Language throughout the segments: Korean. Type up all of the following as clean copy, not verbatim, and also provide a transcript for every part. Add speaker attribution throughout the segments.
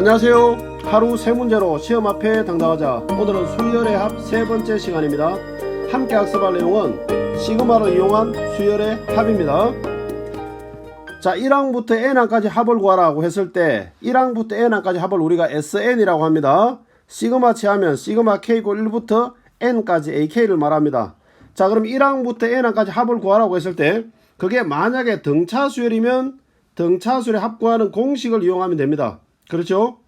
Speaker 1: 안녕하세요. 하루 세 문제로 시험 앞에 당당하자. 오늘은 수열의 합 세 번째 시간입니다. 함께 학습할 내용은 시그마를 이용한 수열의 합입니다. 자, 1항부터 n항까지 합을 구하라고 했을 때 1항부터 n항까지 합을 우리가 SN이라고 합니다. 시그마 취하면 시그마 K고 1부터 n까지 AK를 말합니다. 자, 그럼 1항부터 n항까지 합을 구하라고 했을 때 그게 만약에 등차수열이면 등차수열의 합 구하는 공식을 이용하면 됩니다. 그렇죠?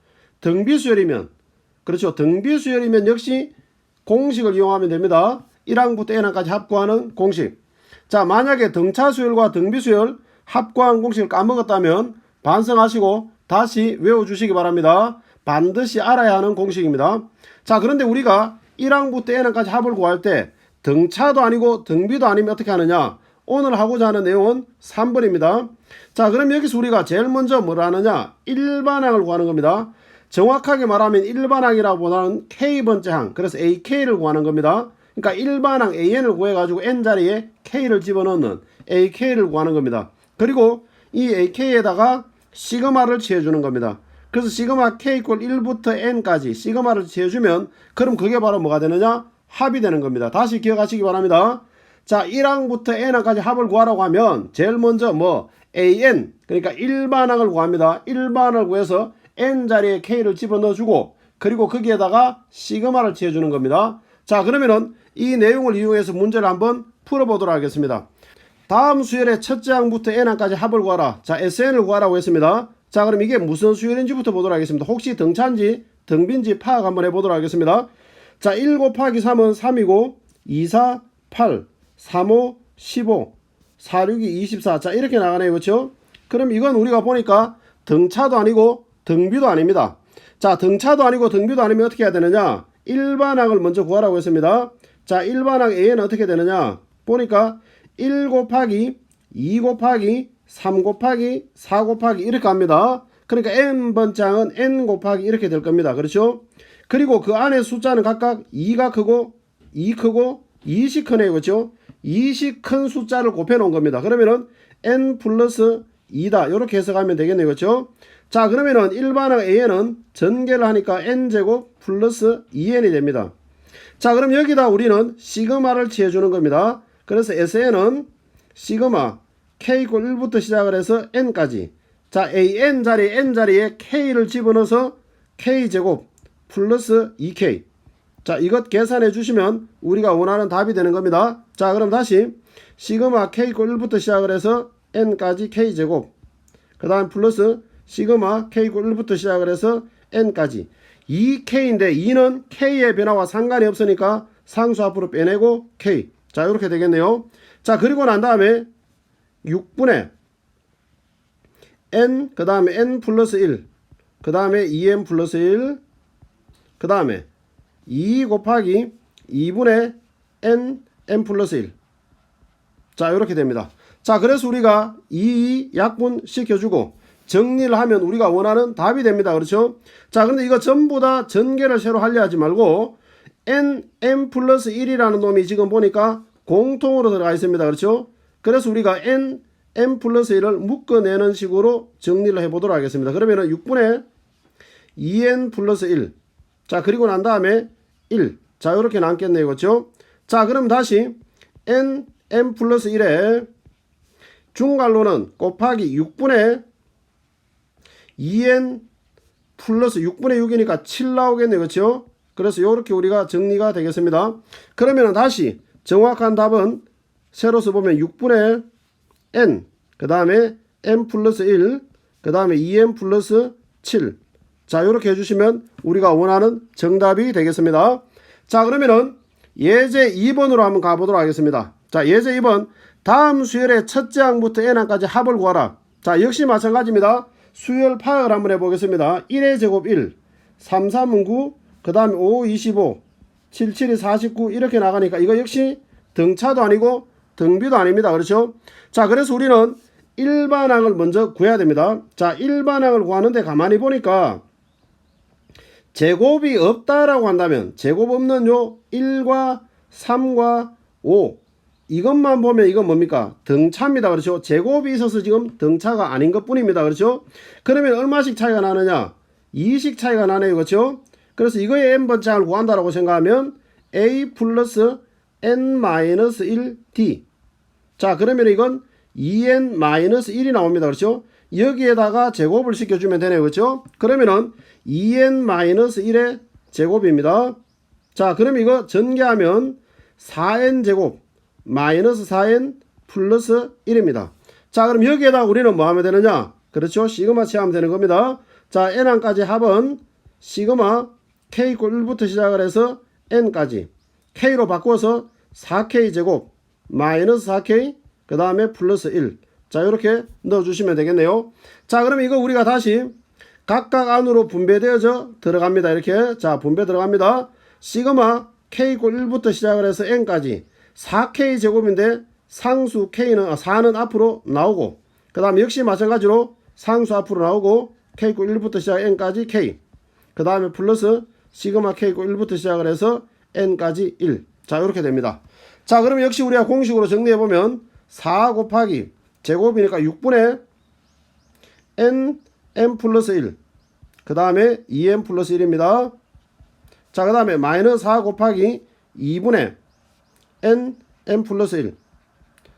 Speaker 1: 등비수열이면 그렇죠. 등비수열이면 역시 공식을 이용하면 됩니다. 1항부터 n항까지 합 구하는 공식. 자, 만약에 등차수열과 등비수열 합 구하는 공식을 까먹었다면 반성하시고 다시 외워주시기 바랍니다. 반드시 알아야 하는 공식입니다. 자, 그런데 우리가 1항부터 n항까지 합을 구할 때 등차도 아니고 등비도 아니면 어떻게 하느냐? 오늘 하고자 하는 내용은 3번입니다. 자, 그럼 여기서 우리가 제일 먼저 뭘 하느냐? 일반항을 구하는 겁니다. 정확하게 말하면 일반항이라고 보다는 K번째 항, 그래서 AK를 구하는 겁니다. 그러니까 일반항 AN을 구해가지고 N자리에 K를 집어넣는 AK를 구하는 겁니다. 그리고 이 AK에다가 시그마를 취해주는 겁니다. 그래서 시그마 K 이퀄 1부터 N까지 시그마를 취해주면 그럼 그게 바로 뭐가 되느냐? 합이 되는 겁니다. 다시 기억하시기 바랍니다. 자, 1항부터 n항까지 합을 구하라고 하면 제일 먼저 AN, 그러니까 일반항을 구합니다. 일반항을 구해서 n자리에 k를 집어넣어주고 그리고 거기에다가 시그마를 취해주는 겁니다. 자, 그러면은 이 내용을 이용해서 문제를 한번 풀어보도록 하겠습니다. 다음 수열의 첫째 항부터 n항까지 합을 구하라. 자, SN을 구하라고 했습니다. 자, 그럼 이게 무슨 수열인지부터 보도록 하겠습니다. 혹시 등차인지 등비인지 파악 한번 해보도록 하겠습니다. 자, 1 곱하기 3은 3이고 2, 4, 8 3, 5, 15, 4, 6이 24. 자, 이렇게 나가네요. 그렇죠? 그럼 이건 우리가 보니까 등차도 아니고 등비도 아닙니다. 자, 등차도 아니고 등비도 아니면 어떻게 해야 되느냐? 일반항을 먼저 구하라고 했습니다. 자, 일반항 A는 어떻게 되느냐? 보니까 1 곱하기 2 곱하기 3 곱하기 4 곱하기 이렇게 갑니다. 그러니까 n번째 항은 n 곱하기 이렇게 될 겁니다. 그렇죠? 그리고 그 안에 숫자는 각각 2가 크고 2 크고 2씩 크네요. 그렇죠? 2씩 큰 숫자를 곱해 놓은 겁니다. 그러면은 n 플러스 2다. 이렇게 해석하면 되겠네요. 그렇죠? 자, 그러면은 일반항 AN은 전개를 하니까 n제곱 플러스 2n이 됩니다. 자, 그럼 여기다 우리는 시그마를 취해주는 겁니다. 그래서 SN은 시그마 K 이퀄 1부터 시작을 해서 n까지. 자, AN 자리에 n자리에 K를 집어넣어서 K제곱 플러스 2K. 자, 이것 계산해 주시면 우리가 원하는 답이 되는 겁니다. 자, 그럼 다시 시그마 K 이퀄 1부터 시작을 해서 n까지 K제곱, 그 다음 플러스 시그마 K 이퀄 1부터 시작을 해서 n까지 2K인데 2는 K의 변화와 상관이 없으니까 상수 앞으로 빼내고 K. 자, 이렇게 되겠네요. 자, 그리고 난 다음에 6분의 n, 그 다음에 n 플러스 1, 그 다음에 2n 플러스 1, 그 다음에 2 곱하기 2분의 n 플러스 1. 자, 이렇게 됩니다. 자, 그래서 우리가 약분 시켜주고 정리를 하면 우리가 원하는 답이 됩니다. 그렇죠? 자, 근데 이거 전부 다 전개를 새로 하려 하지 말고 n 플러스 1이라는 놈이 지금 보니까 공통으로 들어가 있습니다. 그렇죠? 그래서 우리가 n 플러스 1을 묶어내는 식으로 정리를 해보도록 하겠습니다. 그러면은 6분의 2n 플러스 1. 자, 그리고 난 다음에 1. 자, 이렇게 남겠네요. 그렇죠? 자, 그럼 다시 n 플러스 1에 중괄호는 곱하기 6분의 2n 플러스 6분의 6이니까 7 나오겠네요. 그렇죠? 그래서 이렇게 우리가 정리가 되겠습니다. 그러면 다시 정확한 답은 세로 써보면 6분의 n, 그 다음에 n 플러스 1, 그 다음에 2n 플러스 7. 자, 이렇게 해주시면 우리가 원하는 정답이 되겠습니다. 자, 그러면은 예제 2번으로 한번 가보도록 하겠습니다. 자, 예제 2번. 다음 수열의 첫째 항부터 n항까지 합을 구하라. 자, 역시 마찬가지입니다. 수열 파악을 한번 해보겠습니다. 1의 제곱 1, 3, 3은 9, 그 다음에 5, 25, 7, 7이 49 이렇게 나가니까 이거 역시 등차도 아니고 등비도 아닙니다. 그렇죠? 자, 그래서 우리는 일반항을 먼저 구해야 됩니다. 자, 일반항을 구하는데 가만히 보니까 제곱이 없다라고 한다면 제곱 없는 요 1과 3과 5 이것만 보면 이건 뭡니까? 등차입니다. 그렇죠? 제곱이 있어서 지금 등차가 아닌 것 뿐입니다. 그렇죠? 그러면 얼마씩 차이가 나느냐? 2식 차이가 나네요. 그렇죠? 그래서 이거의 n번째 항을 구한다라고 생각하면 a 플러스 n-1d. 자, 그러면 이건 2n-1이 나옵니다. 그렇죠? 여기에다가 제곱을 시켜주면 되네요. 그렇죠? 그러면은 2n-1의 제곱입니다. 자, 그럼 이거 전개하면 4n제곱 마이너스 4n 플러스 1입니다. 자, 그럼 여기에다가 우리는 뭐 하면 되느냐? 그렇죠? 시그마 취하면 되는 겁니다. 자, n항까지 합은 시그마 k = 1부터 시작을 해서 n까지 k로 바꿔서 4k 제곱 마이너스 4k 그 다음에 플러스 1. 자, 이렇게 넣어주시면 되겠네요. 자, 그러면 이거 우리가 다시 각각 안으로 분배되어져 들어갑니다. 이렇게. 자, 분배 들어갑니다. 시그마 k = 1부터 시작을 해서 n까지 4k 제곱인데 상수 k는 4는 앞으로 나오고, 그 다음에 역시 마찬가지로 상수 앞으로 나오고 k = 1부터 시작 n까지 k, 그 다음에 플러스 시그마 k = 1부터 시작을 해서 n까지 1. 자, 이렇게 됩니다. 자, 그러면 역시 우리가 공식으로 정리해보면 4 곱하기 제곱이니까 6분의 n 플러스 1, 그 다음에 2n 플러스 1입니다. 자, 그 다음에 마이너스 4 곱하기 2분의 n 플러스 1.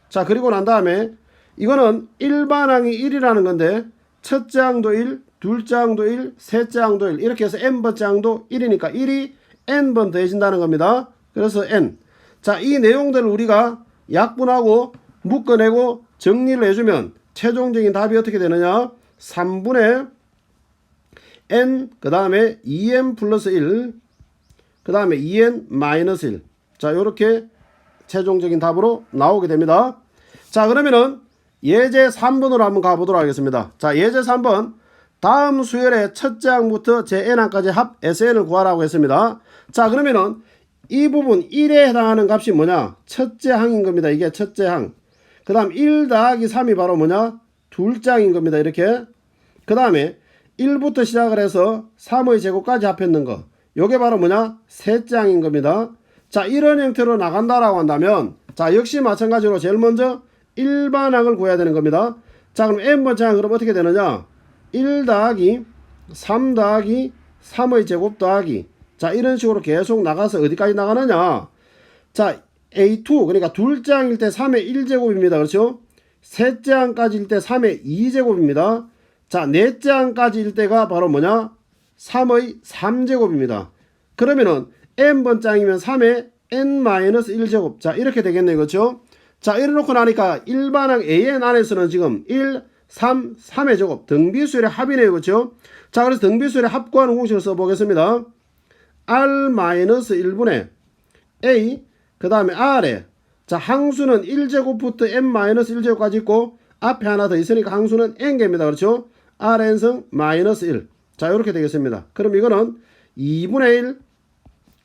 Speaker 1: 자, 그리고 난 다음에 이거는 일반항이 1이라는 건데 첫째 항도 1, 둘째 항도 1, 셋째 항도 1 이렇게 해서 n번째 항도 1이니까 1이 n번 더해진다는 겁니다. 그래서 n. 자, 이 내용들을 우리가 약분하고 묶어내고 정리를 해주면 최종적인 답이 어떻게 되느냐? 3분의 n 그 다음에 2n 플러스 1 그 다음에 2n 마이너스 1. 자, 요렇게 최종적인 답으로 나오게 됩니다. 자, 그러면은 예제 3번으로 한번 가보도록 하겠습니다. 자, 예제 3번. 다음 수열의 첫째 항부터 제 n항까지 합 SN을 구하라고 했습니다. 자, 그러면은 이 부분 1에 해당하는 값이 뭐냐? 첫째 항인 겁니다. 이게 첫째 항. 그 다음 1 더하기 3이 바로 뭐냐? 둘째 항인 겁니다. 이렇게. 그 다음에 1부터 시작을 해서 3의 제곱까지 합했는 거. 요게 바로 뭐냐? 셋째 항인 겁니다. 자, 이런 형태로 나간다라고 한다면, 자, 역시 마찬가지로 제일 먼저 일반항을 구해야 되는 겁니다. 자, 그럼 n번째 항 그럼 어떻게 되느냐? 1 더하기 3 더하기 3의 제곱 더하기. 자, 이런 식으로 계속 나가서 어디까지 나가느냐? 자, A2 그러니까 둘째 항일 때 3의 1제곱입니다. 그렇죠? 셋째 항까지일 때 3의 2제곱입니다. 자, 넷째 항까지일 때가 바로 뭐냐? 3의 3제곱입니다. 그러면은 n번째 항이면 3의 n-1제곱. 자, 이렇게 되겠네요. 그렇죠? 자, 이래놓고 나니까 일반항 AN 안에서는 지금 1, 3, 3의 제곱 등비수열의 합이네요. 그렇죠? 자, 그래서 등비수열의 합 구하는 공식을 써보겠습니다. r-1분의 a 그 다음에 r에, 자, 항수는 1제곱부터 n-1제곱까지 있고 앞에 하나 더 있으니까 항수는 n개입니다. 그렇죠? rn승 마이너스 1. 자, 이렇게 되겠습니다. 그럼 이거는 2분의 1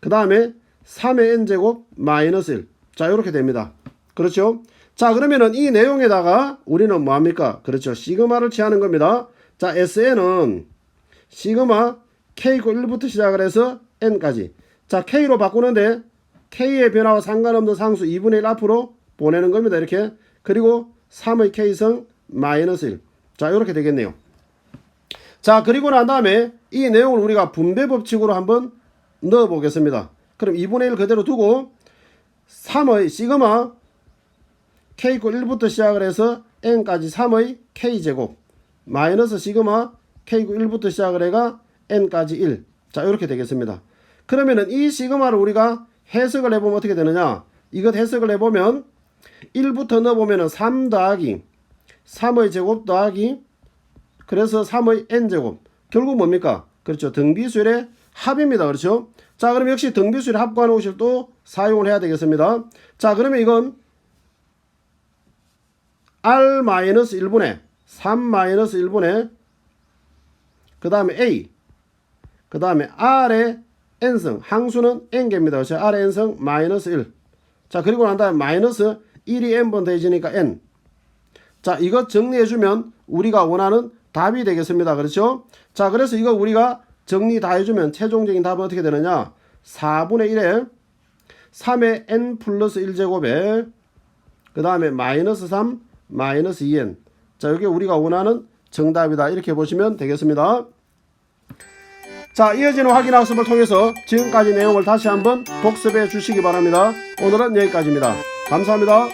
Speaker 1: 그 다음에 3의 n제곱 마이너스 1. 자, 이렇게 됩니다. 그렇죠? 자, 그러면은 이 내용에다가 우리는 뭐합니까? 그렇죠. 시그마를 취하는 겁니다. 자, SN은 시그마 K = 1부터 시작을 해서 N까지. 자, K로 바꾸는데 K의 변화와 상관없는 상수 2분의 1 앞으로 보내는 겁니다. 이렇게. 그리고 3의 K승 마이너스 1. 자, 이렇게 되겠네요. 자, 그리고 난 다음에 이 내용을 우리가 분배 법칙으로 한번 넣어 보겠습니다. 그럼 2분의 1 그대로 두고 3의 시그마 K = 1부터 시작을 해서 N까지 3의 K제곱 마이너스 시그마 K = 1부터 시작을 해가 N까지 1. 자, 이렇게 되겠습니다. 그러면은 이 시그마를 우리가 해석을 해보면 어떻게 되느냐? 이것 해석을 해보면 1부터 넣어보면은 3 더하기 3의 제곱 더하기 그래서 3의 N제곱. 결국 뭡니까? 그렇죠. 등비수열의 합입니다. 그렇죠? 자, 그럼 역시 등비수열의 합 구하는 공식을 또 사용을 해야 되겠습니다. 자, 그러면 이건 r-1분의 3-1분의 그 다음에 a 그 다음에 r의 n승 항수는 n개입니다. 그렇죠? r의 n승 마이너스 1. 자, 그리고 난 다음에 마이너스 1이 n번 더해지니까 n. 자, 이것 정리해주면 우리가 원하는 답이 되겠습니다. 그렇죠? 자, 그래서 이거 우리가 정리 다 해주면 최종적인 답은 어떻게 되느냐? 4분의 1에 3의 n 플러스 1제곱에 그 다음에 마이너스 3 마이너스 2n. 자, 이게 우리가 원하는 정답이다. 이렇게 보시면 되겠습니다. 자, 이어지는 확인 학습을 통해서 지금까지 내용을 다시 한번 복습해 주시기 바랍니다. 오늘은 여기까지입니다. 감사합니다.